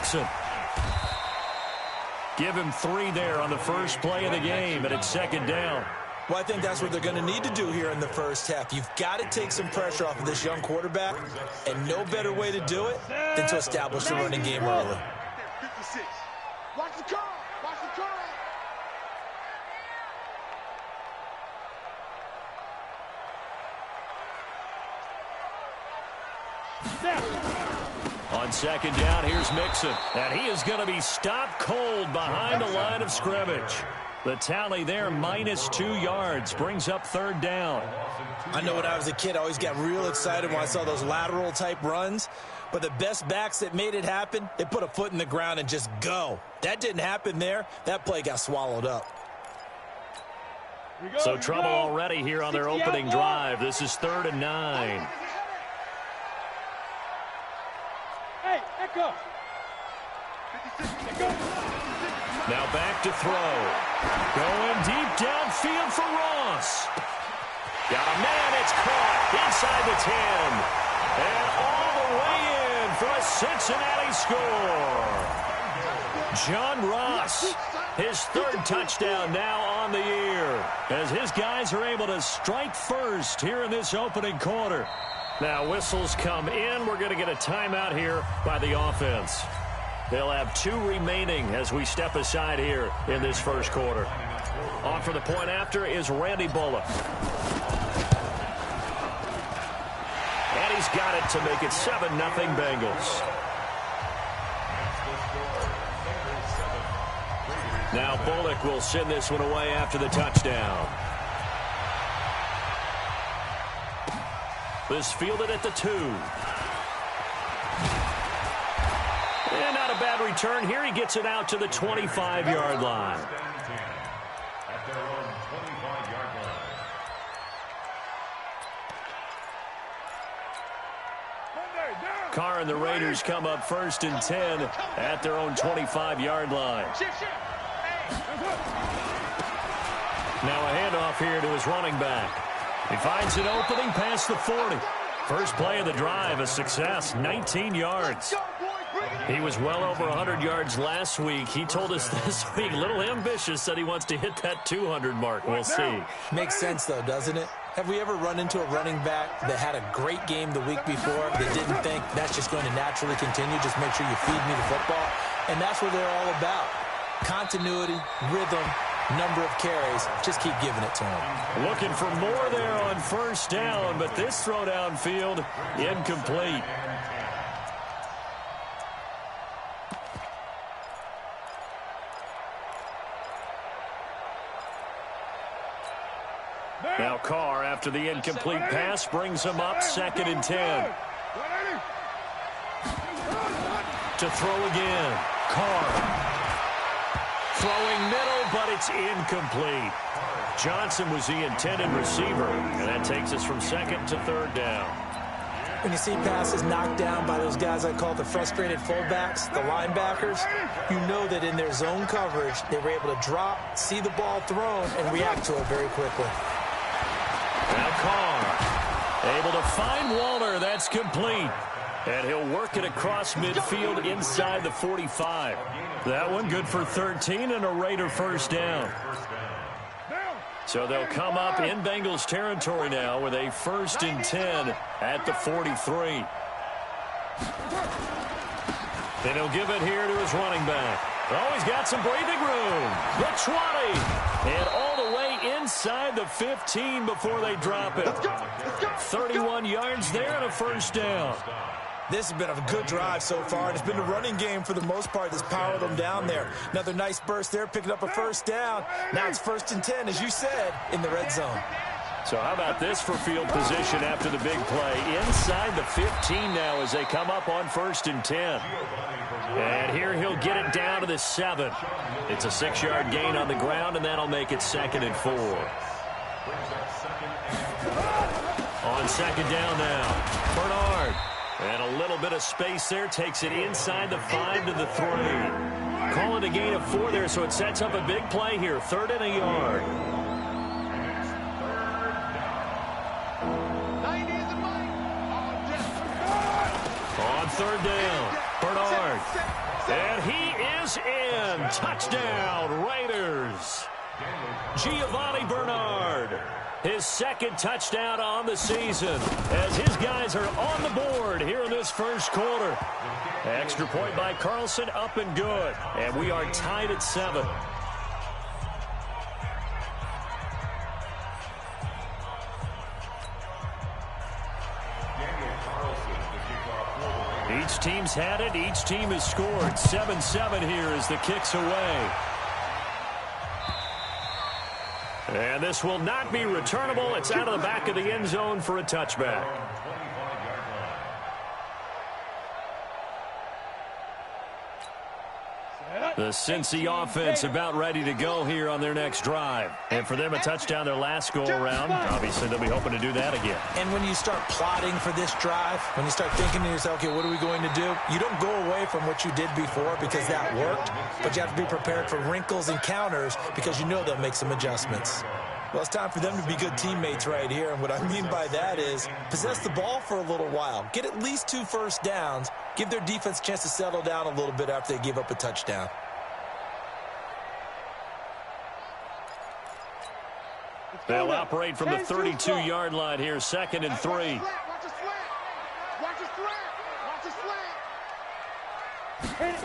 Mixon. Give him 3 there on the first play of the game, and it's 2nd down. Well, I think that's what they're going to need to do here in the first half. You've got to take some pressure off of this young quarterback, and no better way to do it than to establish the running game early. 56. Watch the curl. Watch the curl. On 2nd down, here's Mixon. And he is going to be stopped cold behind the line of scrimmage. The tally there, -2 yards, brings up 3rd down. I know when I was a kid, I always got real excited when I saw those lateral-type runs. But the best backs that made it happen, they put a foot in the ground and just go. That didn't happen there. That play got swallowed up. So trouble already here on their opening drive. This is 3rd and 9. Hey, echo. Now back to throw. Going deep downfield for Ross. Got a man, it's caught inside the 10. And all the way in for a Cincinnati score. John Ross, his 3rd touchdown now on the year, as his guys are able to strike first here in this opening quarter. Now whistles come in. We're going to get a timeout here by the offense. They'll have 2 remaining as we step aside here in this first quarter. On for the point after is Randy Bullock. And he's got it to make it 7-0 Bengals. Now Bullock will send this one away after the touchdown. This fielded at the 2. And not a bad return here. He gets it out to the 25-yard line. Carr and the Raiders come up 1st and 10 at their own 25-yard line. Now a handoff here to his running back. He finds an opening past the 40. First play of the drive, a success, 19 yards. He was well over 100 yards last week. He told us this week, a little ambitious, said he wants to hit that 200 mark. We'll see. Makes sense, though, doesn't it? Have we ever run into a running back that had a great game the week before that didn't think that's just going to naturally continue? Just make sure you feed me the football. And that's what they're all about. Continuity, rhythm, number of carries. Just keep giving it to him. Looking for more there on 1st down, but this throw downfield incomplete. Now Carr, after the incomplete pass, brings him up 2nd and 10. To throw again. Carr. Throwing middle, but it's incomplete. Johnson was the intended receiver, and that takes us from 2nd to 3rd down. When you see passes knocked down by those guys I call the frustrated fullbacks, the linebackers, you know that in their zone coverage, they were able to drop, see the ball thrown, and react to it very quickly. Now Carr, able to find Waller. That's complete. And he'll work it across midfield inside the 45. That one good for 13 and a Raider 1st down. So they'll come up in Bengals territory now with a 1st and 10 at the 43. Then he'll give it here to his running back. Oh, he's got some breathing room. The 20. And all the way inside the 15 before they drop it. 31 yards there and a 1st down. This has been a good drive so far, and it's been the running game for the most part that's powered them down there. Another nice burst there, picking up a 1st down. Now it's 1st and 10, as you said, in the red zone. So how about this for field position after the big play? Inside the 15 now as they come up on 1st and 10. And here he'll get it down to the 7. It's a 6-yard gain on the ground, and that'll make it 2nd and 4. On 2nd down now, Bernard. And a little bit of space there, takes it inside the 5 to the 3. Calling a gain of 4 there, so it sets up a big play here. 3rd and a yard. On 3rd down, Bernard. And he is in. Touchdown, Raiders. Giovanni Bernard, his second touchdown on the season, as his guys are on the board here in this first quarter. Extra point by Carlson, up and good. And we are tied at 7. Each team's had it. Each team has scored. 7-7 here as the kick's away. And this will not be returnable. It's out of the back of the end zone for a touchback. The Cincy offense about ready to go here on their next drive. And for them, a touchdown their last go-around. Obviously, they'll be hoping to do that again. And when you start plotting for this drive, when you start thinking to yourself, okay, what are we going to do? You don't go away from what you did before because that worked, but you have to be prepared for wrinkles and counters because you know they'll make some adjustments. Well, it's time for them to be good teammates right here, and what I mean by that is possess the ball for a little while, get at least 2 first downs, give their defense a chance to settle down a little bit after they give up a touchdown. They'll operate from the 32-yard line here, 2nd and 3. Watch the slant. Watch the slant.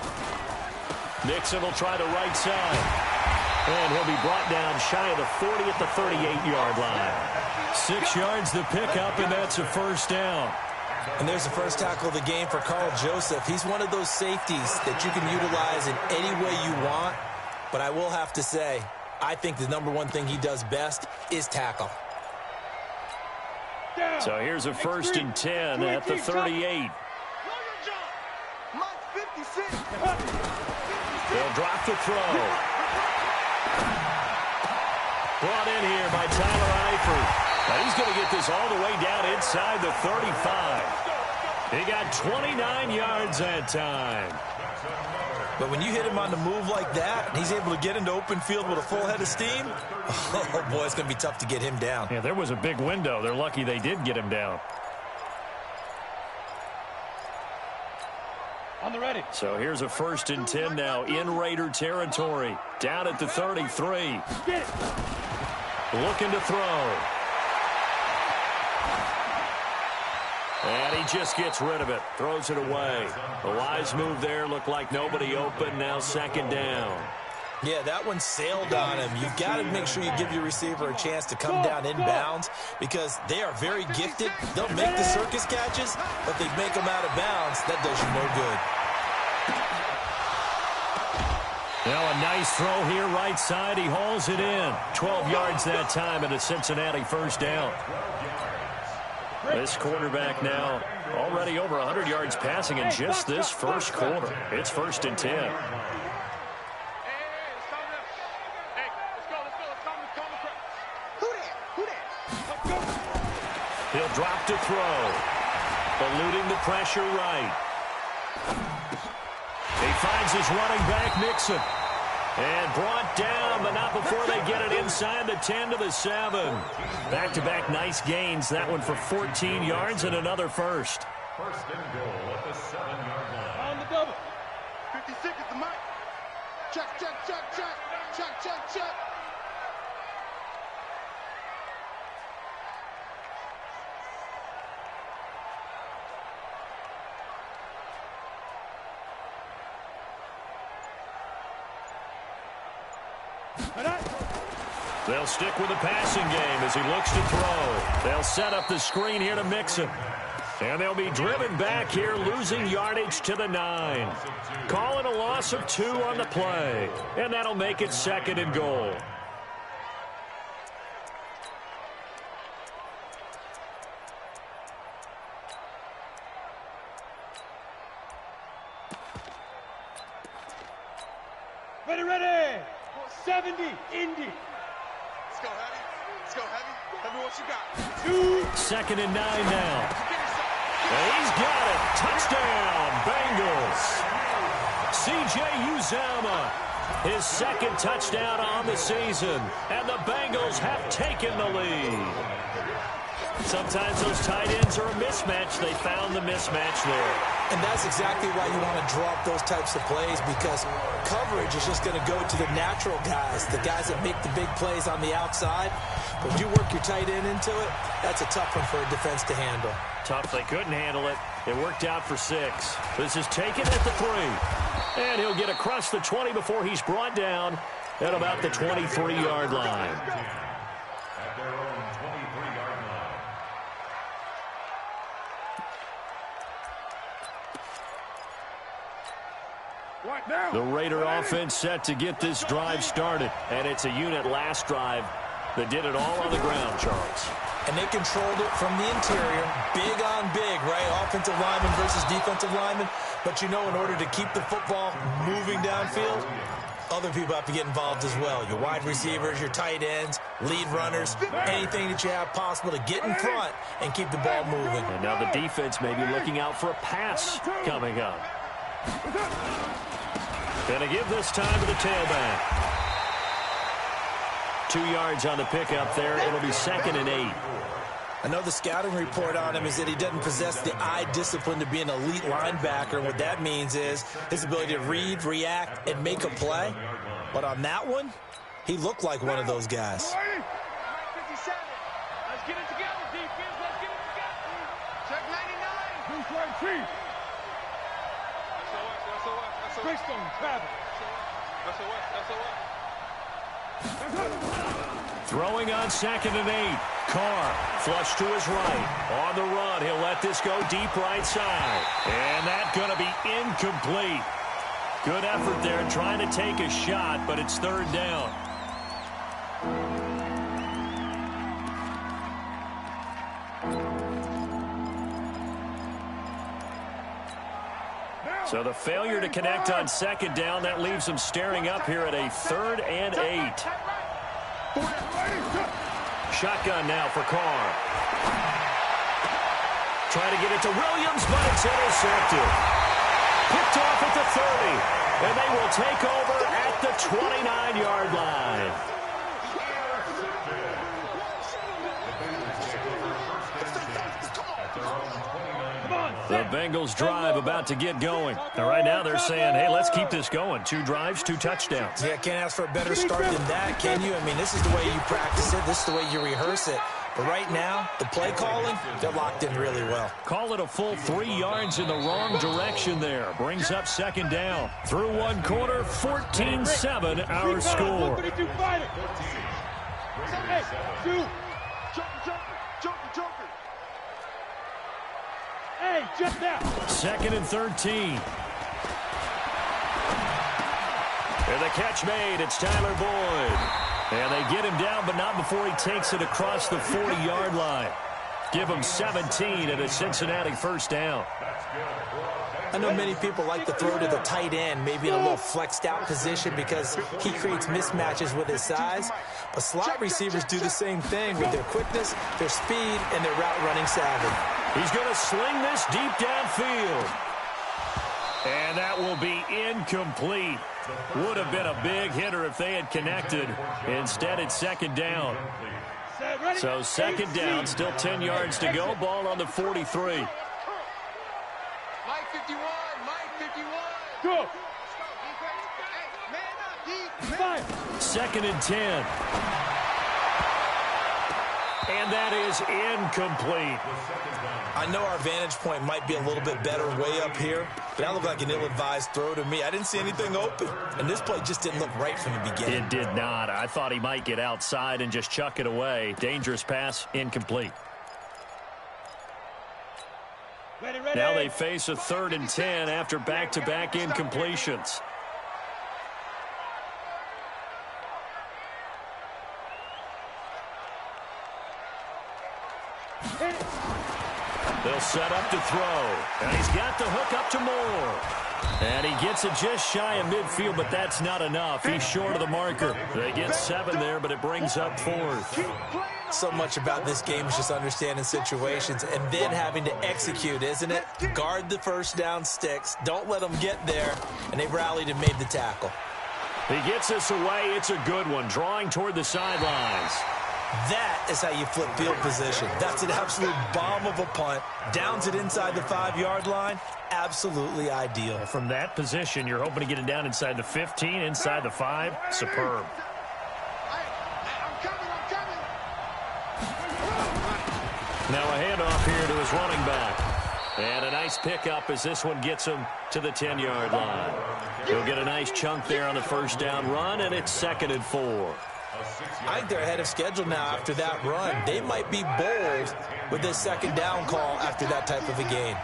Nixon will try the right side. And he'll be brought down shy of the 40 at the 38-yard line. 6 yards to pick up, and that's a first down. And there's the first tackle of the game for Carl Joseph. He's one of those safeties that you can utilize in any way you want. But I will have to say, I think the number one thing he does best is tackle. So here's a 1st and 10 at the 38. They'll drop the throw. Brought in here by Tyler Eifert. Now he's going to get this all the way down inside the 35. He got 29 yards that time. But when you hit him on the move like that, and he's able to get into open field with a full head of steam, oh, boy, it's going to be tough to get him down. Yeah, there was a big window. They're lucky they did get him down. On the ready. So here's a 1st and 10 now in Raider territory. Down at the 33. Looking to throw. And he just gets rid of it. Throws it away. A wise move there. Looked like nobody open. Now 2nd down. Yeah, that one sailed on him. You've got to make sure you give your receiver a chance to come down inbounds because they are very gifted. They'll make the circus catches, but they make them out of bounds. That does you no good. Now a nice throw here right side. He hauls it in. 12 yards that time and a Cincinnati first down. This quarterback now already over 100 yards passing in just this first quarter. It's 1st and 10. He'll drop to throw. Eluding the pressure right. He finds his running back, Nixon. And brought down, but not before they get it inside the 10 to the 7. Back-to-back nice gains. That one for 14 yards and another first. 1st and goal at the 7-yard line. On the double. 56 at the mark. Check, check, check, check. Check, check, check. They'll stick with the passing game as he looks to throw. They'll set up the screen here to Mixon. And they'll be driven back here, losing yardage to the 9. Calling a loss of 2 on the play. And that'll make it 2nd and goal. Ready, ready. 70, Indy. Let's go heavy. Let's go heavy. Tell me what you got. 2. 2nd and 9 now. And he's got it. Touchdown, Bengals. C.J. Uzomah, his 2nd touchdown on the season. And the Bengals have taken the lead. Sometimes those tight ends are a mismatch. They found the mismatch there. And that's exactly why you want to draw up those types of plays, because coverage is just going to go to the natural guys, the guys that make the big plays on the outside. But if you work your tight end into it, that's a tough one for a defense to handle. Tough. They couldn't handle it. It worked out for 6. This is taken at the 3. And he'll get across the 20 before he's brought down at about the 23-yard line. At their own 23-yard line. The Raider offense set to get this drive started. And it's a unit last drive that did it all on the ground, Charles. And they controlled it from the interior, big on big, right? Offensive lineman versus defensive lineman. But you know, in order to keep the football moving downfield, other people have to get involved as well. Your wide receivers, your tight ends, lead runners, anything that you have possible to get in front and keep the ball moving. And now the defense may be looking out for a pass coming up. Gonna give this time to the tailback. 2 yards on the pickup there. It'll be 2nd and 8. I know the scouting report on him is that he doesn't possess the eye discipline to be an elite linebacker. What that means is his ability to read, react, and make a play. But on that one, he looked like one of those guys. 57. Let's get it together, defense. Let's get it together. Check 99. Who's right, Chief? SOS. Christone, Travis. SOS. Throwing on 2nd and 8. Carr flush to his right. On the run, he'll let this go deep right side. And that's going to be incomplete. Good effort there trying to take a shot, but it's 3rd down. So the failure to connect on 2nd down, that leaves them staring up here at a 3rd and 8. Shotgun now for Carr. Trying to get it to Williams, but it's intercepted. Picked off at the 30, and they will take over at the 29-yard line. The Bengals drive about to get going. And right now they're saying, hey, let's keep this going. 2 drives, 2 touchdowns. Yeah, can't ask for a better start than that, can you? I mean, this is the way you practice it. This is the way you rehearse it. But right now, the play calling, they're locked in really well. Call it a full 3 yards in the wrong direction there. Brings up 2nd down. Through 1 quarter, 14-7 our score. Hey, jump down. 2nd and 13. And the catch made. It's Tyler Boyd. And they get him down, but not before he takes it across the 40-yard line. Give him 17 at a Cincinnati 1st down. I know many people like to throw to the tight end, maybe in a little flexed out position because he creates mismatches with his size. But slot receivers do the same thing with their quickness, their speed, and their route running savvy. He's going to sling this deep downfield. And that will be incomplete. Would have been a big hitter if they had connected. Instead, it's 2nd down. So 2nd down, still 10 yards to go. Ball on the 43. Mike 51. Go. Man up, 2nd and 10. And that is incomplete. I know our vantage point might be a little bit better way up here, but that looked like an ill-advised throw to me. I didn't see anything open, and this play just didn't look right from the beginning. It did not. I thought he might get outside and just chuck it away. Dangerous pass, incomplete. Ready. Now they face a 3rd and 10 after back-to-back incompletions. They'll set up to throw. And he's got the hook up to Moore. And he gets it just shy of midfield, but that's not enough. He's short of the marker. They get 7 there, but it brings up 4th. So much about this game is just understanding situations and then having to execute, isn't it? Guard the 1st down sticks. Don't let them get there. And they rallied and made the tackle. He gets this away. It's a good one. Drawing toward the sidelines. That is how you flip field position. That's an absolute bomb of a punt. Downs it inside the 5-yard line. Absolutely ideal. From that position, you're hoping to get it down inside the 15, inside the 5. Superb. Now a handoff here to his running back. And a nice pickup as this one gets him to the 10-yard line. He'll get a nice chunk there on the first down run, and it's 2nd and 4. I think they're ahead of schedule now after that run. They might be bold with this 2nd down call after that type of a gain.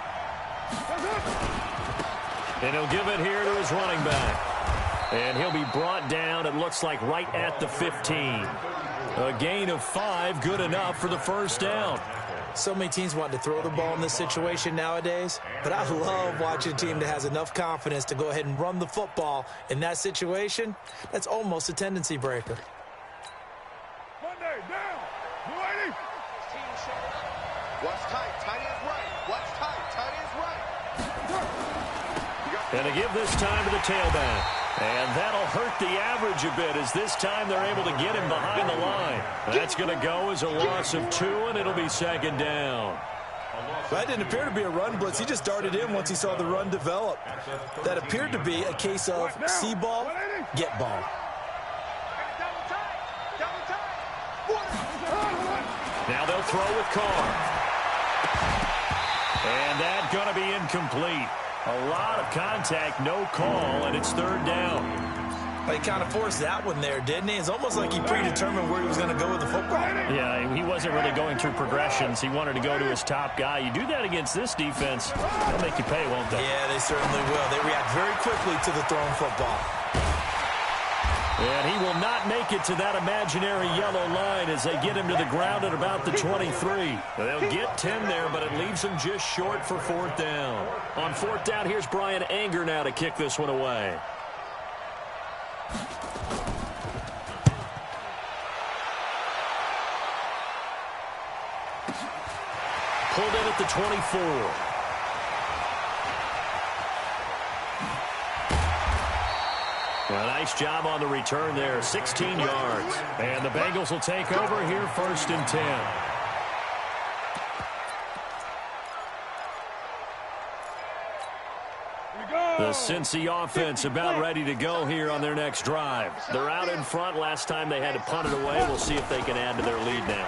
And he'll give it here to his running back. And he'll be brought down, it looks like, right at the 15. A gain of 5, good enough for the first down. So many teams want to throw the ball in this situation nowadays, but I love watching a team that has enough confidence to go ahead and run the football in that situation. That's almost a tendency breaker. Monday, down. 280. Watch tight. Tight ends right. Watch tight. Tight ends right. And to give this time to the tailback. And that'll hurt the average a bit as this time they're able to get him behind the line. That's going to go as a loss of 2, and it'll be 2nd down. That didn't appear to be a run blitz. He just darted in once he saw the run develop. That appeared to be a case of see ball, get ball. Now they'll throw with Carr. And that's going to be incomplete. A lot of contact, no call, and it's 3rd down. He kind of forced that one there, didn't he? It's almost like he predetermined where he was going to go with the football. Yeah, he wasn't really going through progressions. He wanted to go to his top guy. You do that against this defense, they'll make you pay, won't they? Yeah, they certainly will. They react very quickly to the thrown football. And he will not make it to that imaginary yellow line as they get him to the ground at about the 23. They'll get 10 there, but it leaves them just short for 4th down. On 4th down, here's Brian Anger now to kick this one away. Pulled in at the 24. A nice job on the return there, 16 yards. And the Bengals will take over here 1st and 10. The Cincy offense about ready to go here on their next drive. They're out in front. Last time they had to punt it away. We'll see if they can add to their lead now.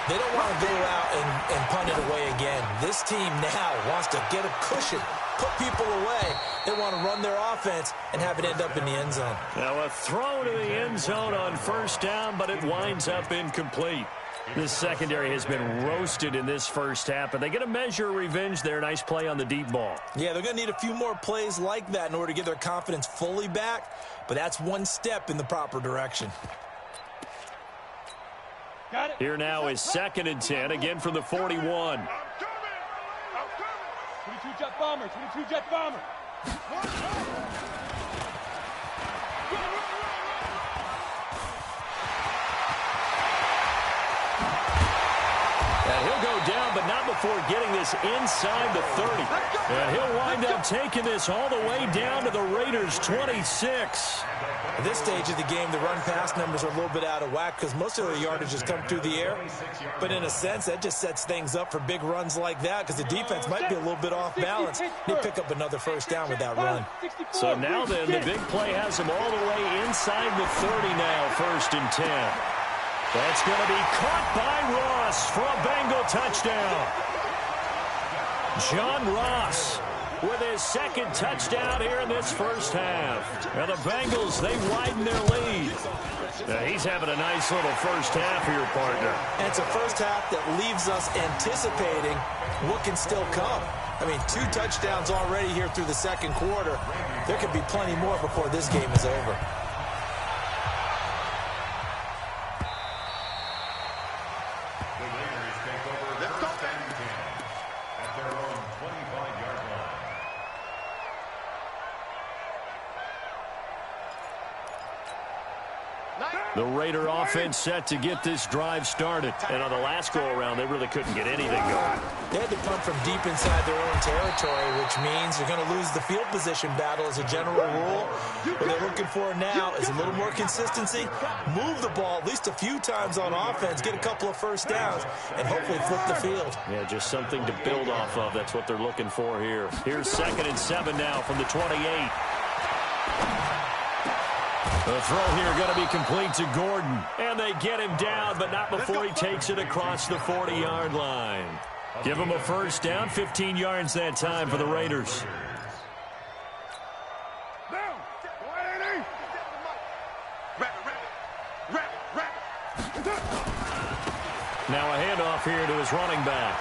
They don't want to go out and punt it away again. This team now wants to get a cushion, put people away. They want to run their offense and have it end up in the end zone. Now a throw to the end zone on 1st down, but it winds up incomplete. This secondary has been roasted in this first half, but they get a measure of revenge there. Nice play on the deep ball. Yeah, they're going to need a few more plays like that in order to get their confidence fully back, but that's one step in the proper direction. Got it. Here now is 2nd and 10, again from the 41. I'm coming. 22 jet bomber. 22 jet bomber. And he'll go down, but not before getting this inside the 30. And he'll wind up taking this all the way down to the Raiders' 26. At this stage of the game, the run-pass numbers are a little bit out of whack because most of their yardage has come through the air. But in a sense, that just sets things up for big runs like that because the defense might be a little bit off balance. They pick up another first down with that run. So now then, the big play has them all the way inside the 30 now, 1st and 10. That's going to be caught by Ross for a Bengal touchdown. John Ross with his 2nd touchdown here in this first half. Now the Bengals, they widen their lead. Now he's having a nice little first half here, partner. And it's a first half that leaves us anticipating what can still come. I mean, 2 touchdowns already here through the 2nd quarter. There could be plenty more before this game is over. The Raider offense set to get this drive started. And on the last go-around, they really couldn't get anything going. They had to punt from deep inside their own territory, which means you're going to lose the field position battle as a general rule. What they're looking for now is a little more consistency, move the ball at least a few times on offense, get a couple of first downs, and hopefully flip the field. Yeah, just something to build off of. That's what they're looking for here. Here's 2nd and 7 now from the 28. The throw here going to be complete to Gordon. And they get him down, but not before he takes it across the 40-yard line. Give him a first down, 15 yards that time for the Raiders. Now a handoff here to his running back.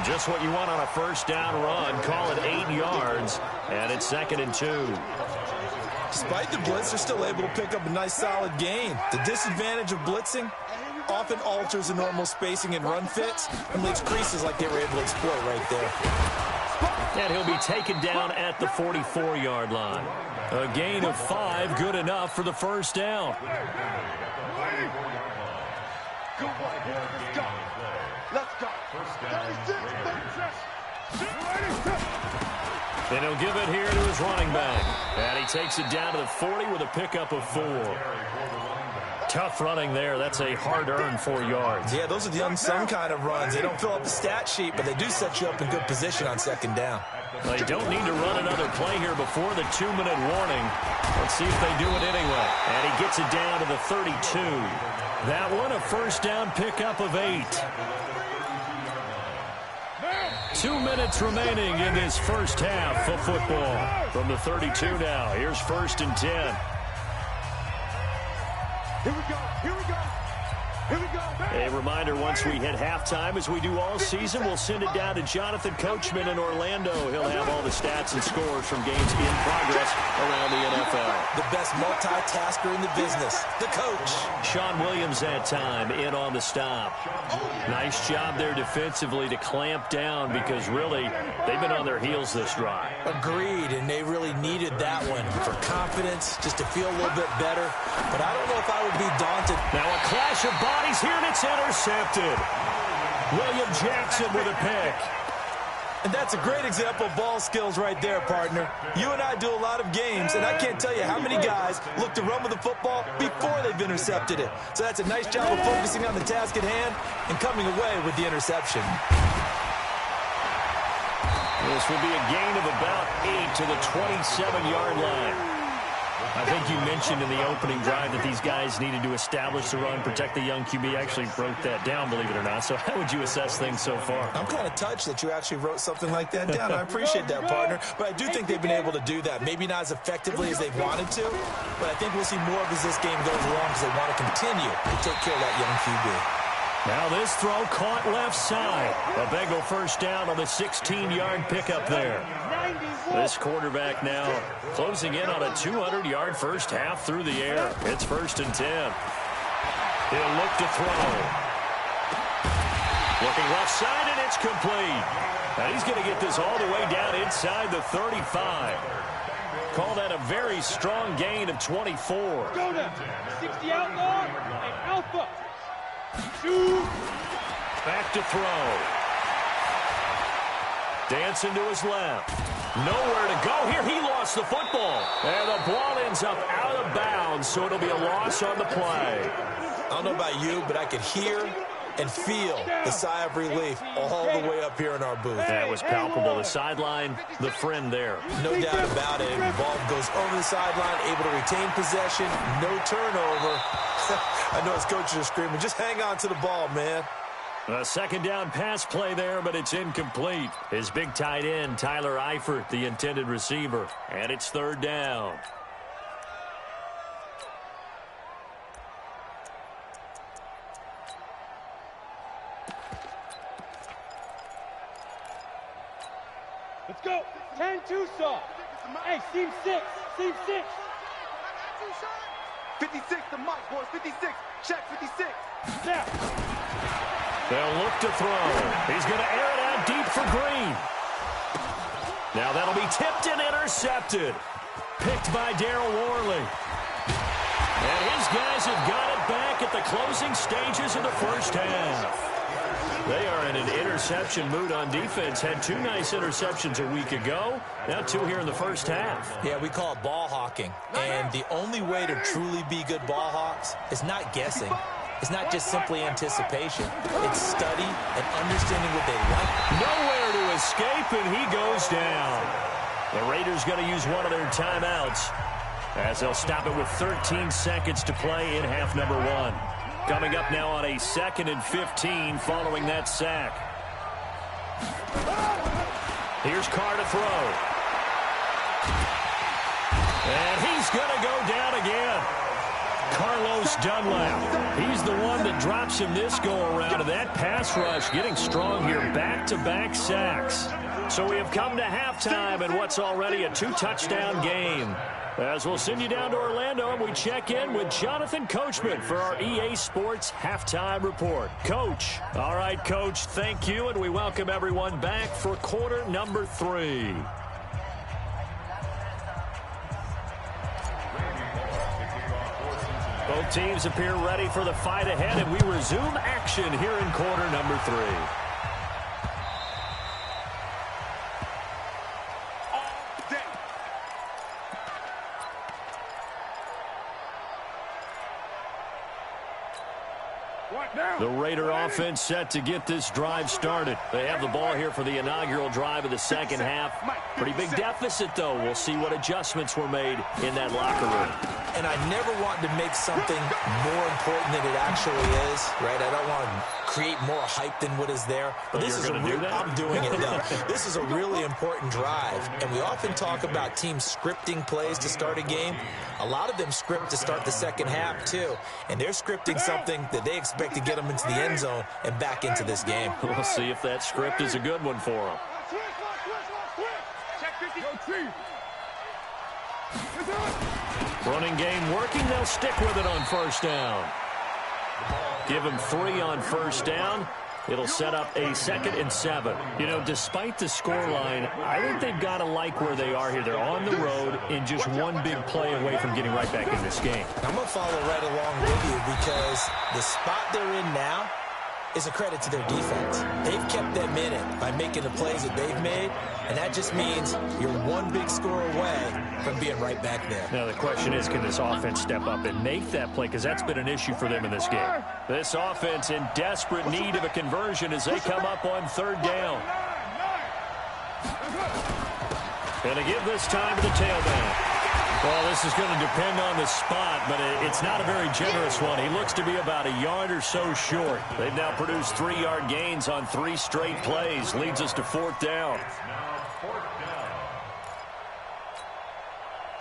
Just what you want on a first down run. Call it 8 yards, and it's 2nd and 2. Despite the blitz, they're still able to pick up a nice solid gain. The disadvantage of blitzing often alters the normal spacing and run fits and leaves creases like they were able to exploit right there. And he'll be taken down at the 44-yard line. A gain of 5, good enough for the first down. Good one, boys. Let's go. Let's go. 36. And he'll give it here to his running back. And he takes it down to the 40 with a pickup of 4. Tough running there. That's a hard-earned 4 yards. Yeah, those are the unsung kind of runs. They don't fill up the stat sheet, but they do set you up in good position on 2nd down. They don't need to run another play here before the 2-minute warning. Let's see if they do it anyway. And he gets it down to the 32. That one, a first down pickup of 8. 2 minutes remaining in this first half of football. From the 32 now, here's 1st and 10. Here we go. Here we go. Here we go. A reminder, once we hit halftime, as we do all season, we'll send it down to Jonathan Coachman in Orlando. He'll have all the stats and scores from games in progress around the NFL. The best multitasker in the business, the coach. Sean Williams that time in on the stop. Nice job there defensively to clamp down because really they've been on their heels this drive. Agreed, and they really needed that one for confidence, just to feel a little bit better. But I don't know if I would be daunted. Now a clash of bodies here, and it's intercepted. William Jackson with a pick. And that's a great example of ball skills right there, partner. You and I do a lot of games, and I can't tell you how many guys look to run with the football before they've intercepted it. So that's a nice job of focusing on the task at hand and coming away with the interception. This will be a gain of about 8 to the 27-yard line. I think you mentioned in the opening drive that these guys needed to establish the run, protect the young QB. I actually wrote that down, believe it or not. So how would you assess things so far? I'm kind of touched that you actually wrote something like that down. I appreciate that, partner. But I do think they've been able to do that. Maybe not as effectively as they've wanted to, but I think we'll see more of as this game goes along because they want to continue to take care of that young QB. Now this throw caught left side. A Bengal first down on the 16-yard pickup there. This quarterback now closing in on a 200-yard first half through the air. It's 1st and 10. He'll look to throw. Looking left side, and it's complete. Now he's going to get this all the way down inside the 35. Call that a very strong gain of 24. Go now. 60 outlaw and alpha. Shoot. Back to throw. Dancing to his left. Nowhere to go here. He lost the football. And the ball ends up out of bounds, so it'll be a loss on the play. I don't know about you, but I could hear and feel the sigh of relief all the way up here in our booth. That was palpable. The sideline, the friend there. No doubt about it. The ball goes over the sideline, able to retain possession, no turnover. I know his coaches are screaming, just hang on to the ball, man. A second down pass play there, but it's incomplete. His big tight end, Tyler Eifert, the intended receiver. And it's 3rd down. Let's go. 10-2 saw. Hey, seam 6. Seam 6. 56 to Mike, boys. 56. Check 56. Now. They'll look to throw. He's going to air it out deep for Green. Now that'll be tipped and intercepted. Picked by Darryl Worley. And his guys have got it back at the closing stages of the first half. They are in an interception mood on defense. Had 2 nice interceptions a week ago. Now 2 here in the first half. Yeah, we call it ball hawking. And the only way to truly be good ball hawks is not guessing. It's not just simply anticipation. It's study and understanding what they want. Nowhere to escape, and he goes down. The Raiders going to use one of their timeouts as they'll stop it with 13 seconds to play in half number 1. Coming up now on a 2nd and 15 following that sack. Here's Carr to throw. And he's going to go down again. Carlos Dunlap. He's the one that drops him this go-around. And that pass rush getting strong here. Back-to-back sacks. So we have come to halftime in what's already a 2-touchdown game. As we'll send you down to Orlando, and we check in with Jonathan Coachman for our EA Sports Halftime Report. Coach. All right, Coach, thank you, and we welcome everyone back for quarter number 3. Both teams appear ready for the fight ahead, and we resume action here in quarter number 3. The Raider offense set to get this drive started. They have the ball here for the inaugural drive of the second half. Pretty big deficit, though. We'll see what adjustments were made in that locker room. And I never want to make something more important than it actually is, right? I don't want to create more hype than what is there. But this is I'm doing it now. This is a really important drive. And we often talk about teams scripting plays to start a game. A lot of them script to start the second half, too. And they're scripting something that they expect to get them into the end zone and back into this game. We'll see if that script is a good one for them. Running game working. They'll stick with it on first down. Give them 3 on first down. It'll set up a 2nd and 7. You know, despite the scoreline, I think they've got to like where they are here. They're on the road and just one big play away from getting right back in this game. I'm going to follow right along with you because the spot they're in now is a credit to their defense. They've kept them in it by making the plays that they've made, and that just means you're one big score away from being right back there. Now the question is, can this offense step up and make that play? Because that's been an issue for them in this game. This offense in desperate need of a conversion as they come up on 3rd down. And to give this time to the tailback. Well, this is going to depend on the spot, but it's not a very generous one. He looks to be about a yard or so short. They've now produced 3-yard gains on 3 straight plays. Leads us to 4th down.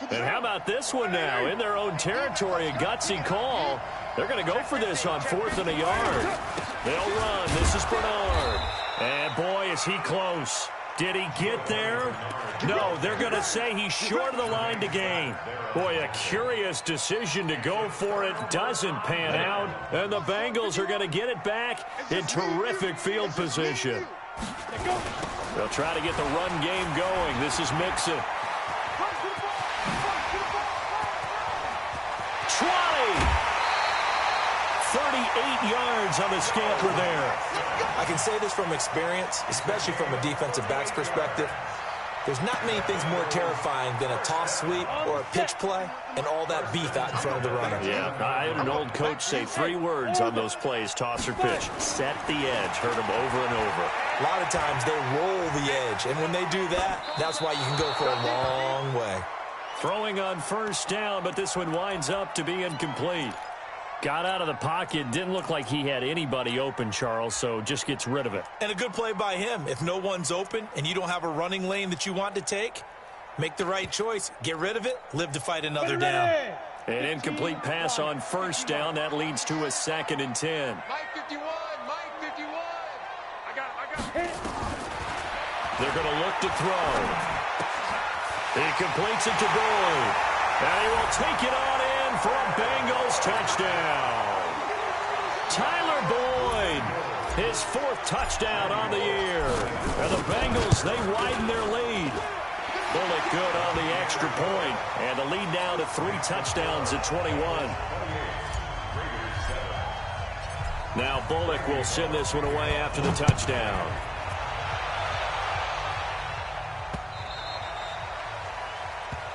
And how about this one now? In their own territory, a gutsy call. They're going to go for this on 4th and a yard. They'll run. This is Bernard. And boy, is he close. Did he get there? No, they're going to say he's short of the line to gain. Boy, a curious decision to go for it. Doesn't pan out. And the Bengals are going to get it back in terrific field position. They'll try to get the run game going. This is Mixon. 38 yards on the scamper there. I can say this from experience, especially from a defensive back's perspective. There's not many things more terrifying than a toss sweep or a pitch play and all that beef out in front of the runner. Yeah, I had an old coach say 3 words on those plays, toss or pitch. Set the edge. Heard him over and over. A lot of times they roll the edge, and when they do that, that's why you can go for a long way. Throwing on first down, but this one winds up to be incomplete. Got out of the pocket. Didn't look like he had anybody open, Charles, so just gets rid of it. And a good play by him. If no one's open and you don't have a running lane that you want to take, make the right choice. Get rid of it. Live to fight another down. An incomplete pass on first down. That leads to a 2nd and 10. Mike 51, Mike 51. I got hit. They're going to look to throw. He completes it to Boyd. And he will take it on in for a Bengals touchdown. Tyler Boyd, his 4th touchdown on the year. And the Bengals, they widen their lead. Bullock good on the extra point. And the lead down to 3 touchdowns at 21. Now Bullock will send this one away after the touchdown.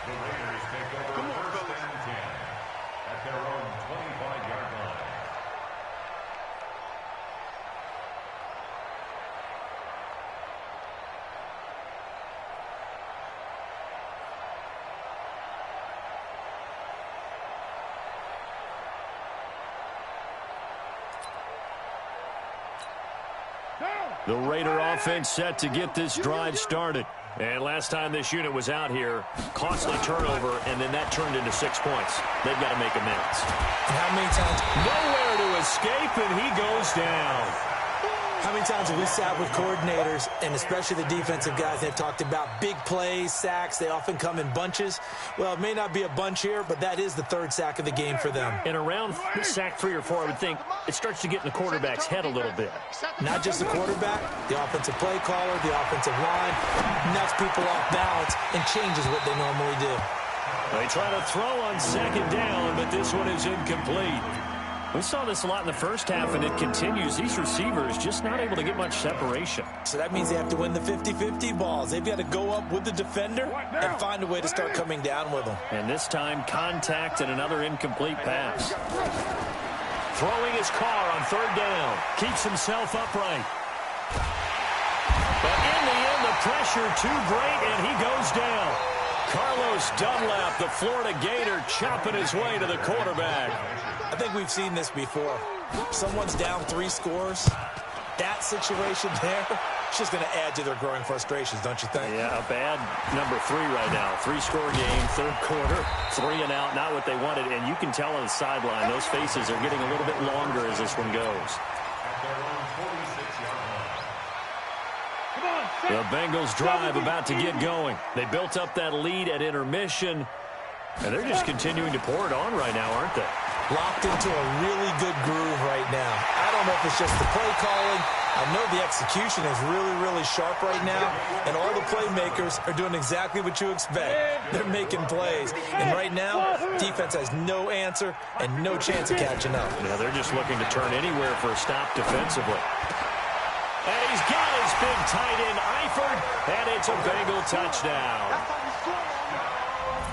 The Raiders take over first and 10 at their own 25-yard line. The Raider offense set to get this drive started. And last time this unit was out here, costly turnover, and then that turned into 6 points. They've got to make amends. And how many times? Nowhere to escape, and he goes down. How many times have we sat with coordinators, and especially the defensive guys, they've talked about big plays, sacks. They often come in bunches. Well, it may not be a bunch here, but that is the third sack of the game for them. And around sack 3 or 4, I would think it starts to get in the quarterback's head a little bit. Not just the quarterback, the offensive play caller, the offensive line, knocks people off balance and changes what they normally do. They try to throw on second down, but this one is incomplete. We saw this a lot in the first half, and it continues. These receivers just not able to get much separation. So that means they have to win the 50-50 balls. They've got to go up with the defender and find a way to start coming down with them. And this time, contact and another incomplete pass. Throwing his car on third down. Keeps himself upright. But in the end, the pressure too great, and he goes down. Carlos Dunlap, the Florida Gator, chopping his way to the quarterback. I think we've seen this before. Someone's down 3 scores. That situation there, it's just going to add to their growing frustrations, don't you think? Yeah, a bad number 3 right now. 3-score game, third quarter, 3 and out, not what they wanted. And you can tell on the sideline, those faces are getting a little bit longer as this one goes. The Bengals drive about to get going. They built up that lead at intermission, and they're just continuing to pour it on right now, aren't they? Locked into a really good groove right now. I don't know if it's just the play calling. I know the execution is really, really sharp right now, and all the playmakers are doing exactly what you expect. They're making plays, and right now, defense has no answer and no chance of catching up. Yeah, they're just looking to turn anywhere for a stop defensively. And he's got his big tight end, Eifert, and it's a Bengal touchdown.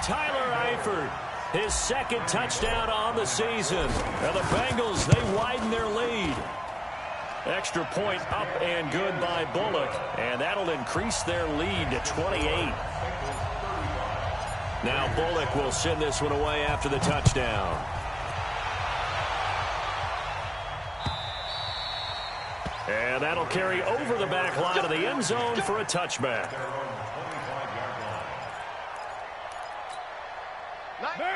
Tyler Eifert, his second touchdown on the season. Now the Bengals, they widen their lead. Extra point up and good by Bullock, and that'll increase their lead to 28. Now Bullock will send this one away after the touchdown. And that'll carry over the back line of the end zone for a touchback.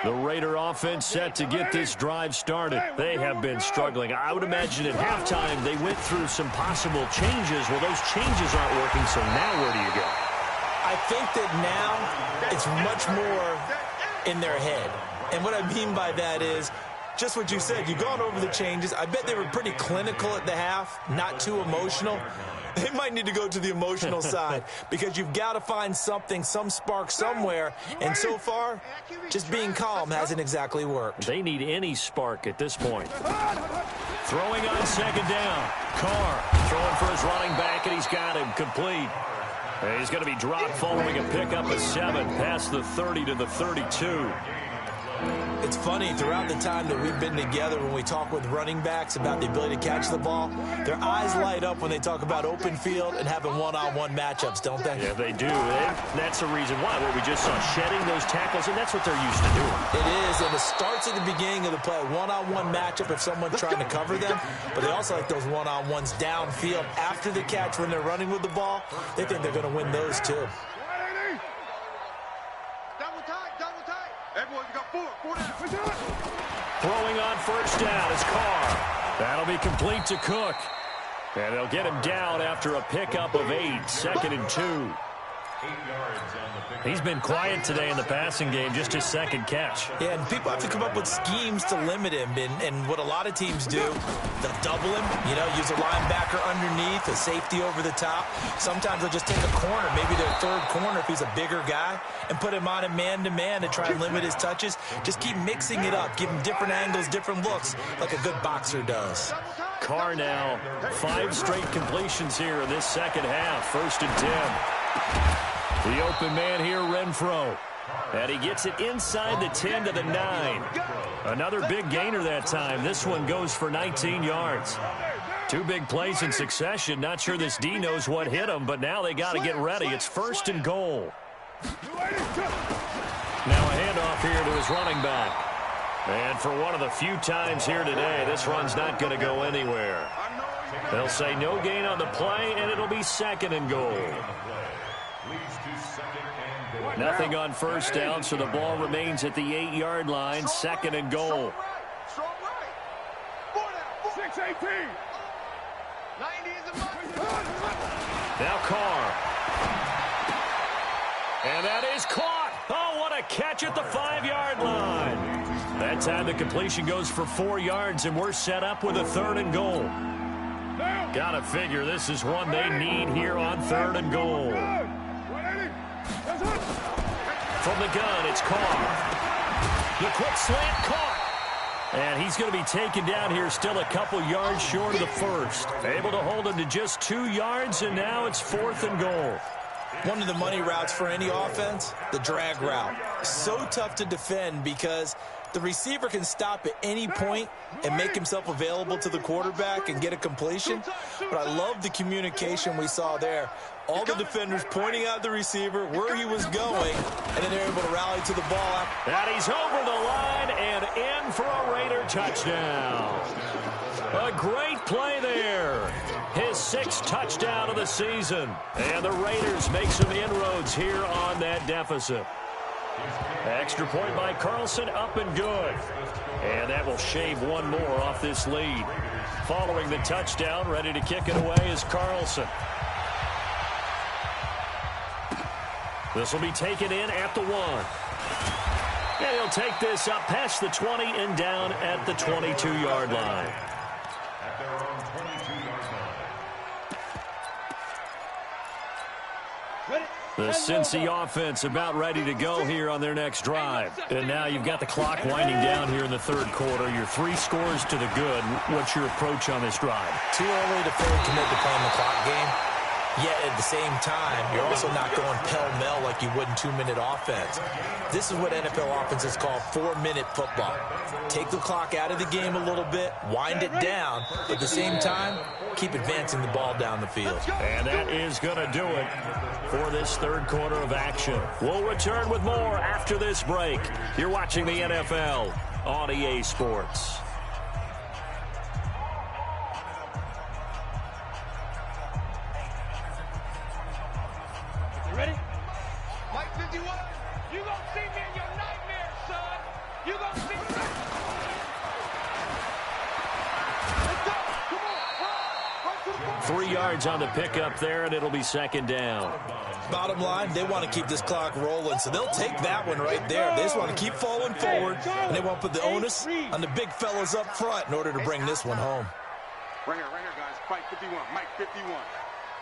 The Raider offense set to get this drive started. They have been struggling. I would imagine at halftime they went through some possible changes. Well, those changes aren't working, so now where do you go? I think that now it's much more in their head. And what I mean by that is just what you said. You've gone over the changes. I bet they were pretty clinical at the half, not too emotional. They might need to go to the emotional side because you've got to find something, some spark somewhere. And so far, just being calm hasn't exactly worked. They need any spark at this point. Throwing on second down. Carr throwing for his running back, and he's got him complete. And he's going to be dropped following a pickup of 7 past the 30 to the 32. It's funny, throughout the time that we've been together, when we talk with running backs about the ability to catch the ball, their eyes light up when they talk about open field and having one-on-one matchups, don't they? Yeah, they do. That's the reason why. Well, we just saw shedding those tackles, and that's what they're used to doing. It is, and it starts at the beginning of the play. One-on-one matchup if someone's trying to cover them, but they also like those one-on-ones downfield after the catch when they're running with the ball. They think they're going to win those, too. Throwing on first down is Carr. That'll be complete to Cook. And they'll get him down after a pickup of 8, 2nd and 2. He's been quiet today in the passing game, just his second catch. Yeah, and people have to come up with schemes to limit him. And what a lot of teams do, they'll double him, use a linebacker underneath, a safety over the top. Sometimes they'll just take a corner, maybe their third corner if he's a bigger guy, and put him on a man-to-man to try and limit his touches. Just keep mixing it up, give him different angles, different looks, like a good boxer does. Carr now, 5 straight completions here in this second half. 1st and 10. The open man here, Renfro. And he gets it inside the 10 to the 9. Another big gainer that time. This one goes for 19 yards. 2 big plays in succession. Not sure this D knows what hit him, but now they got to get ready. It's 1st and goal. Now a handoff here to his running back. And for one of the few times here today, this run's not going to go anywhere. They'll say no gain on the play, and it'll be 2nd and goal. Nothing on 1st down, so the ball remains at the 8-yard line. 2nd and goal. 6-18. Now Carr. And that is caught. Oh, what a catch at the 5-yard line. That time the completion goes for 4 yards, and we're set up with a 3rd and goal. Gotta figure this is one they need here on 3rd and goal. From the gun, it's Carr. The quick slant caught. And he's going to be taken down here still a couple yards short of the 1st. Able to hold him to just 2 yards, and now it's 4th and goal. One of the money routes for any offense, the drag route. So tough to defend because the receiver can stop at any point and make himself available to the quarterback and get a completion. But I love the communication we saw there. All the defenders pointing out the receiver where he was going, and then they're able to rally to the ball. And he's over the line and in for a Raider touchdown. A great play there. His 6th touchdown of the season. And the Raiders make some inroads here on that deficit. Extra point by Carlson, up and good. And that will shave one more off this lead. Following the touchdown, ready to kick it away is Carlson. This will be taken in at the 1. And he'll take this up past the 20 and down at the 22-yard line. At their own 22-yard line. The Cincy offense about ready to go here on their next drive. And now you've got the clock winding down here in the 3rd quarter. Your 3 scores to the good. What's your approach on this drive? Too early to fully commit to playing the clock game. Yet at the same time, you're also not going pell-mell like you would in 2-minute offense. This is what NFL offenses call 4-minute football. Take the clock out of the game a little bit, wind it down, but at the same time, keep advancing the ball down the field. And that is going to do it for this 3rd quarter of action. We'll return with more after this break. You're watching the NFL on EA Sports. Ready? Mike 51. You gonna see me in your nightmares, son. You gonna see me. Let's go. Come on. 3 yards on the pickup there, and it'll be 2nd down. Bottom line, they want to keep this clock rolling, so they'll take that one right there. They just want to keep falling forward, and they want to put the onus on the big fellas up front in order to bring this one home. Right here, guys. Mike 51. Mike 51.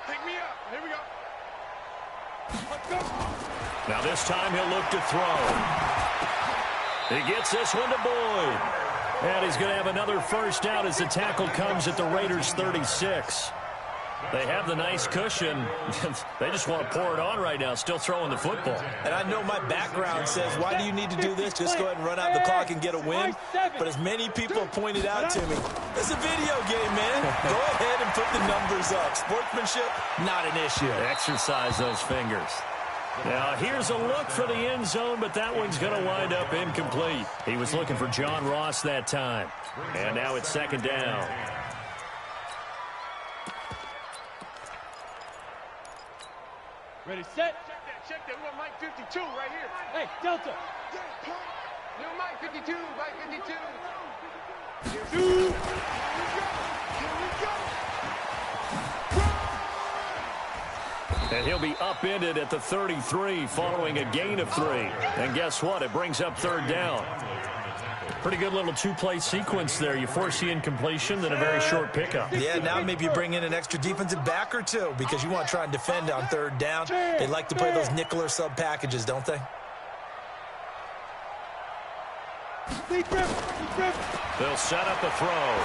Pick me up. Here we go. Now this time he'll look to throw. He gets this one to Boyd. And he's going to have another 1st down as the tackle comes at the Raiders' 36. They have the nice cushion. They just want to pour it on right now, still throwing the football. And I know my background says, why do you need to do this? Just go ahead and run out the clock and get a win. But as many people have pointed out to me, it's a video game, man. Go ahead and put the numbers up. Sportsmanship, not an issue. Exercise those fingers. Now, here's a look for the end zone, but that one's going to wind up incomplete. He was looking for John Ross that time. And now it's 2nd down. Ready, set. Check that. We got Mike 52 right here. Hey, Delta. New Mike 52. Mike 52. Here we go. And he'll be upended at the 33 following a gain of 3. And guess what? It brings up 3rd down. Pretty good little 2-play sequence there. You force the incompletion, then a very short pickup. Yeah, now maybe you bring in an extra defensive back or 2 because you want to try and defend on 3rd down. They like to play those nickel or sub packages, don't they? They'll set up the throw.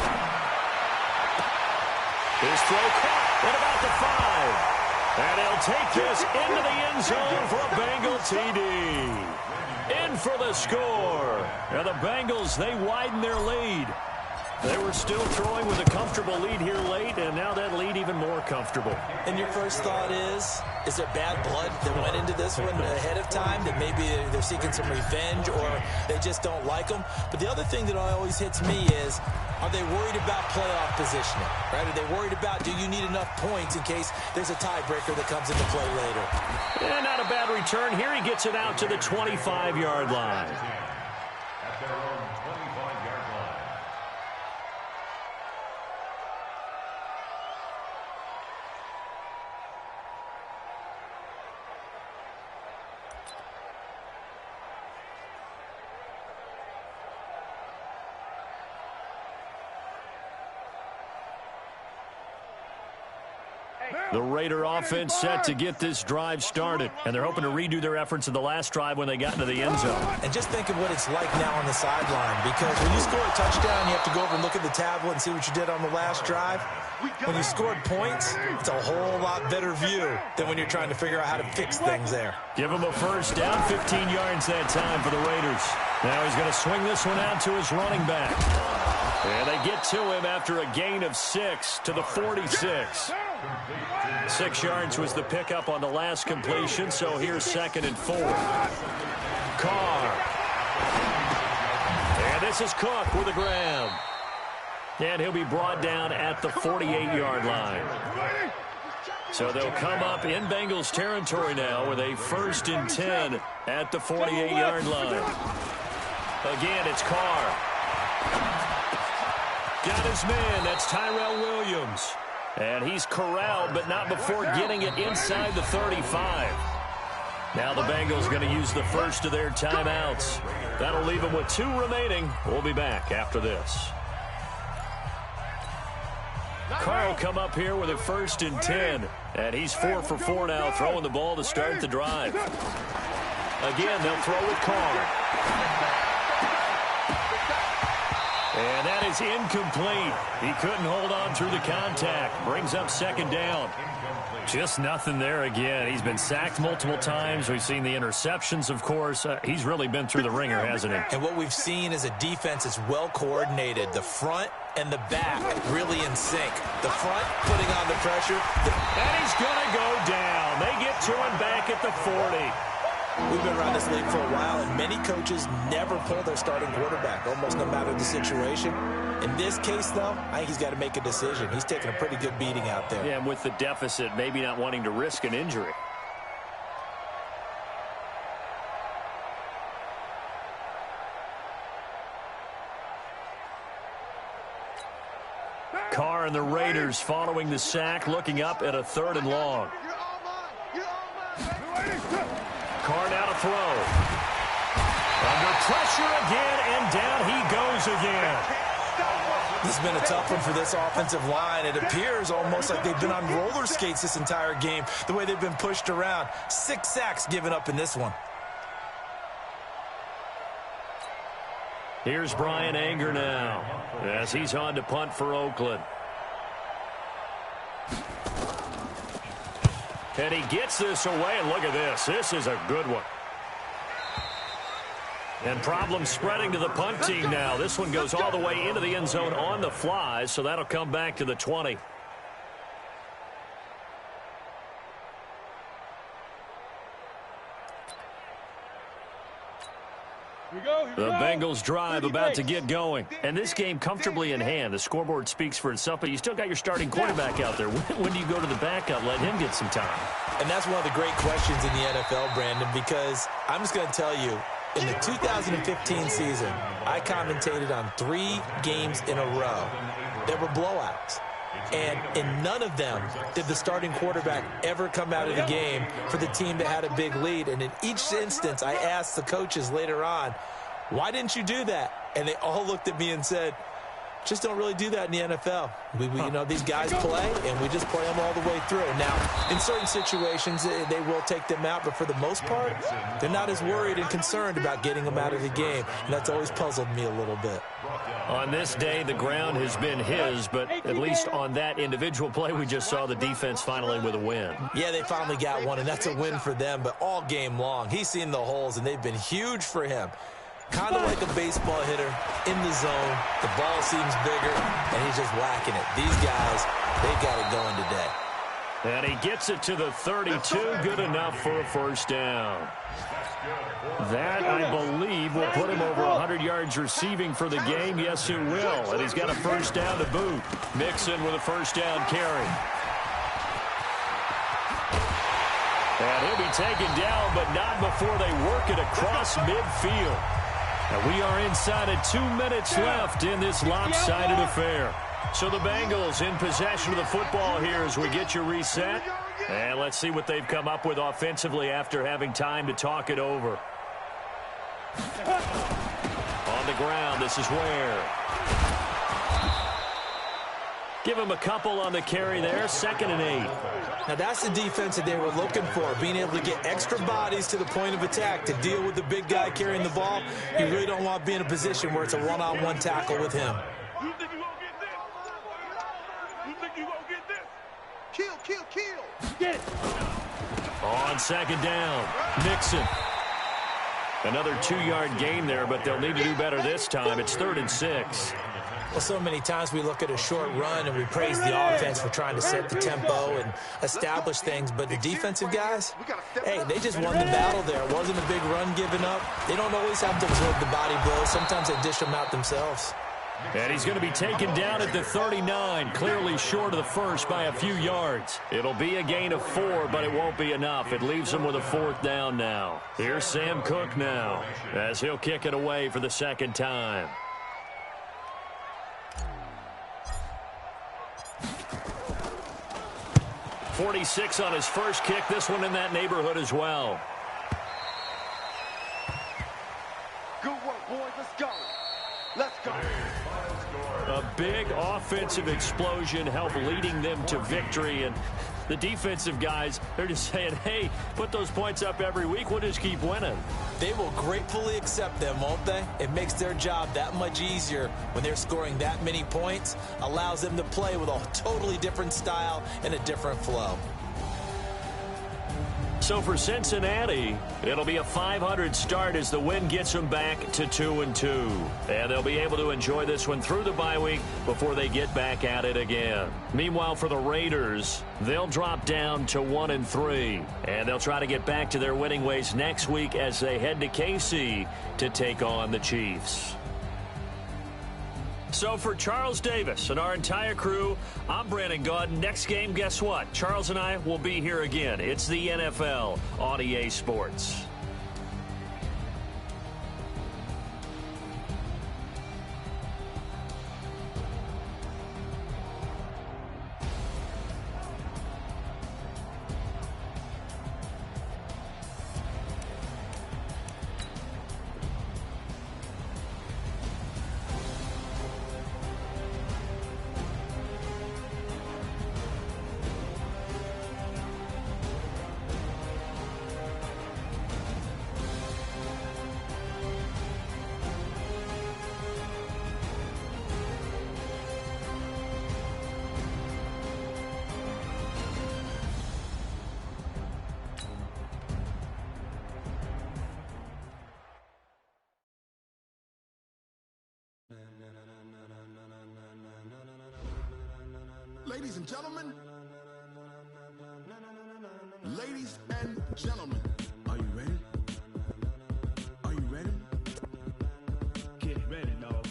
His throw caught at about the 5. And he'll take this into the end zone for a Bengal TD. In for the score. And the Bengals, they widen their lead. They were still throwing with a comfortable lead here late, and now that lead even more comfortable. And your first thought is there bad blood that went into this one ahead of time, that maybe they're seeking some revenge or they just don't like them? But the other thing that always hits me is, are they worried about playoff positioning? Right? Are they worried about, do you need enough points in case there's a tiebreaker that comes into play later? And not a bad return. Here he gets it out to the 25-yard line. At their own 25-yard line. The Raider offense set to get this drive started, and they're hoping to redo their efforts in the last drive when they got into the end zone. And just think of what it's like now on the sideline, because when you score a touchdown, you have to go over and look at the tablet and see what you did on the last drive. When you scored points, it's a whole lot better view than when you're trying to figure out how to fix things there. Give him a first down, 15 yards that time for the Raiders. Now he's going to swing this one out to his running back. And they get to him after a gain of 6 to the 46. 6 yards was the pickup on the last completion, so here's 2nd and 4. Carr. And this is Cook with a grab. And he'll be brought down at the 48-yard line. So they'll come up in Bengals territory now with a 1st and 10 at the 48-yard line. Again, it's Carr. Got his man. That's Tyrell Williams. And he's corralled, but not before getting it inside the 35. Now the Bengals going to use the first of their timeouts. That'll leave them with 2 remaining. We'll be back after this. Carr will come up here with a 1st and 10. And he's 4 for 4 now, throwing the ball to start the drive. Again, they'll throw with Carr. And that is incomplete. He couldn't hold on through the contact. Brings up 2nd down. Just nothing there again. He's been sacked multiple times. We've seen the interceptions, of course. He's really been through the ringer, hasn't he? And what we've seen is a defense that's well coordinated. The front and the back really in sync. The front putting on the pressure. And he's going to go down. They get to him back at the 40. We've been around this league for a while, and many coaches never pull their starting quarterback, almost no matter the situation. In this case, though, I think he's got to make a decision. He's taking a pretty good beating out there. Yeah, and with the deficit, maybe not wanting to risk an injury. Carr and the Raiders following the sack, looking up at a 3rd and long. Carr now to throw. Under pressure again, and down he goes again. This has been a tough one for this offensive line. It appears almost like they've been on roller skates this entire game, the way they've been pushed around. 6 sacks given up in this one. Here's Brian Anger now, as he's on to punt for Oakland. And he gets this away, and look at this. This is a good one. And problems spreading to the punt team now. This one goes all the way into the end zone on the fly, so that'll come back to the 20. The Bengals drive about to get going. And this game comfortably in hand. The scoreboard speaks for itself, but you still got your starting quarterback out there. When do you go to the backup, let him get some time? And that's one of the great questions in the NFL, Brandon, because I'm just going to tell you, in the 2015 season, I commentated on 3 games in a row. There were blowouts. And in none of them did the starting quarterback ever come out of the game for the team that had a big lead. And in each instance, I asked the coaches later on, why didn't you do that? And they all looked at me and said, Just don't really do that in the NFL. You know, these guys play, and we just play them all the way through. Now, in certain situations, they will take them out, but for the most part, they're not as worried and concerned about getting them out of the game, and that's always puzzled me a little bit. On this day, the ground has been his, but at least on that individual play, we just saw the defense finally with a win. Yeah, they finally got one, and that's a win for them, but all game long, he's seen the holes, and they've been huge for him. Kind of like a baseball hitter in the zone. The ball seems bigger, and he's just whacking it. These guys, they got it going today. And he gets it to the 32, good enough for a first down. That, I believe, will put him over 100 yards receiving for the game. Yes, it will. And he's got a first down to boot. Mixon with a first down carry. And he'll be taken down, but not before they work it across midfield. And we are inside of 2 minutes left in this lopsided affair. So the Bengals in possession of the football here as we get you reset. And let's see what they've come up with offensively after having time to talk it over. On the ground, this is Ware. Give him a couple on the carry there, 2nd and 8. Now that's the defense that they were looking for, being able to get extra bodies to the point of attack to deal with the big guy carrying the ball. You really don't want to be in a position where it's a one-on-one tackle with him. You think you gonna get this? You think you gonna get this? Kill, kill, kill. Get it. On 2nd down, Mixon. Another 2-yard gain there, but they'll need to do better this time. It's 3rd and 6. Well, so many times we look at a short run and we praise the offense for trying to set the tempo and establish things, but the defensive guys, hey, they just won the battle there. It wasn't a big run given up. They don't always have to absorb the body blows. Sometimes they dish them out themselves. And he's going to be taken down at the 39, clearly short of the first by a few yards. It'll be a gain of 4, but it won't be enough. It leaves him with a 4th down now. Here's Sam Cook now as he'll kick it away for the 2nd time. .46 on his first kick. This one in that neighborhood as well. Good work, boys. Let's go. Let's go. A big offensive explosion helped leading them to victory. And the defensive guys, they're just saying, hey, put those points up every week. We'll just keep winning. They will gratefully accept them, won't they? It makes their job that much easier when they're scoring that many points. Allows them to play with a totally different style and a different flow. So for Cincinnati, it'll be a .500 start as the win gets them back to 2-2. And they'll be able to enjoy this one through the bye week before they get back at it again. Meanwhile, for the Raiders, they'll drop down to 1-3. And they'll try to get back to their winning ways next week as they head to KC to take on the Chiefs. So for Charles Davis and our entire crew, I'm Brandon Gaudin. Next game, guess what? Charles and I will be here again. It's the NFL on EA Sports. Ladies and gentlemen, are you ready? Are you ready? Get ready, dog.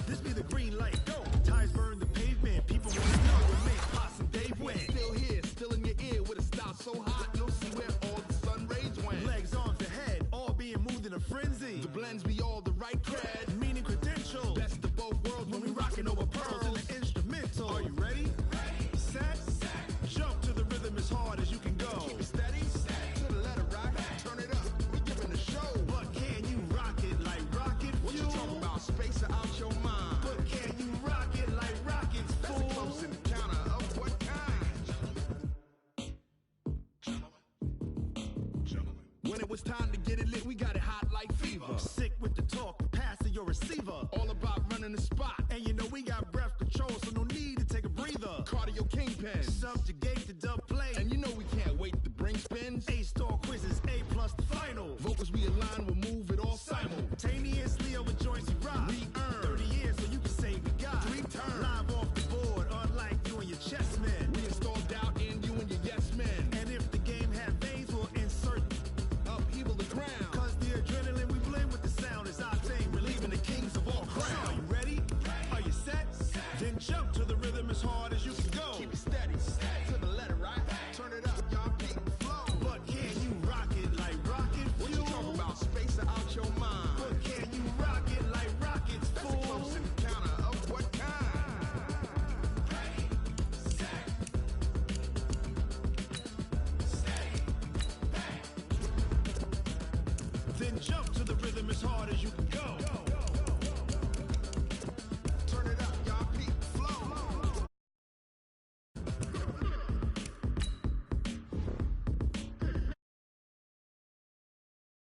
This be the green light, go. Tires burn the pavement. People want to know what makes Possum Dave win. Still here, When it was time to get it lit, we got it hot like fever. Sick with the talk, passing your receiver. All about running the spot. And you know we got breath control, so no need to take a breather. Cardio kingpin. Subjugate the dub play. And you know we can't wait to bring spins. A-star quizzes, A+ the final. Vocals we align, we'll move it all Simultaneously over joints we rock. We earn 30 years so you can say we got 3 turns. Live off the board, unlike you and your chess men. We install doubt in you and your yes men. And if the game had veins, we'll insert upheaval the ground. Cause the adrenaline we blend with the sound is our thing, relieving the kings of all crowns. So are you ready? Are you set? Then jump to the rhythm as hard as you can go. Keep it steady, to the letter, right? Turn it up, y'all, keep it flow. But can you rock it like rocket fuel? What you talking about? Space or out your mind? But can you rock it like rockets, That's fool? a close encounter of what kind? Ready, set, steady, bang. Then jump to the rhythm as hard as you can go.